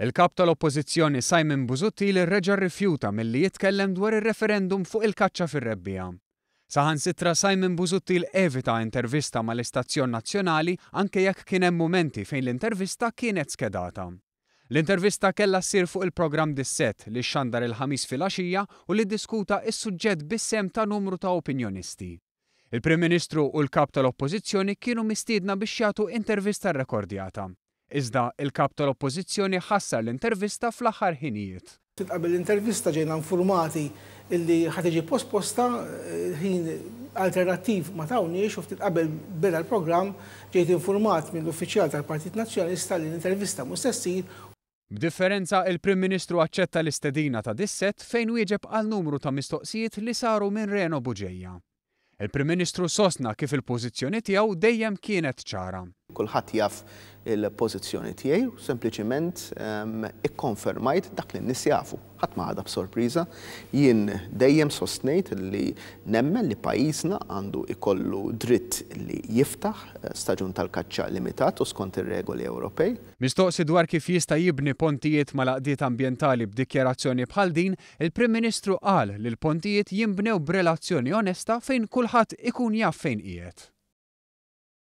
Il-kap tal-Oppożizzjoni Simon Busuttil irreġa' rrifjuta milli jitkellem dwar ir-referendum fuq il-kaċċa fir-rebbieħa. Saħansitra Simon Busuttil evita intervista mal-Istazzjon Nazzjonali anke jekk kien hemm mumenti fejn l-intervista kienet skedata. L-intervista kellha ssir fuq il-programm Dis-Sett li xxandar il-ħamis filgħaxija u li ddiskuta s-suġġett bis-sem ta' numru ta' opinjonisti. Il-Prim Ministru u l-kap tal-Oppożizzjoni kienu mistiedna biex jagħtu intervista rrekordjata. Iżda il-kap tal-Oppożizzjoni ħassar l-intervista fl-aħħar ħinijiet. Qabel l-intervista ġejna informati illi ħatiġi posposta ħin alternattiv ma tawniex u ftit qabel beda l-programm ġejt informat mill-uffiċjal tal-Partit Nazzjonalista li l-intervista mhux se ssir. B'differenza il-Prim Ministru aċċetta l-istedina ta' Dis-Sett fejn wieġeb għal numru ta' mistoqsijiet li saru minn Reno Buġejja. Il-Prim Ministru sostna kif il-pożizzjoni tiegħu dejjem kienet ċara. Kulħadd jaf il-pożizzjoni tiegħi u sempliċement ikkonfermajt dak li n-nies jafu. Ħadd ma ħada b'sorpriża. Jien dejjem sostnejt li nemmen li pajjiżna għandu ikollu dritt li jiftaħ staġun tal-kaċċa limitat u skont ir-regoli Ewropej. Mistoqsi dwar kif jista' jibni pontijiet mal-għaqdiet ambjentali b'dikjarazzjoni bħal din, il-Prim Ministru qal li l-pontijiet jinbnew b'relazzjoni onesta fejn kulħadd ikun jaf fejn qiegħed.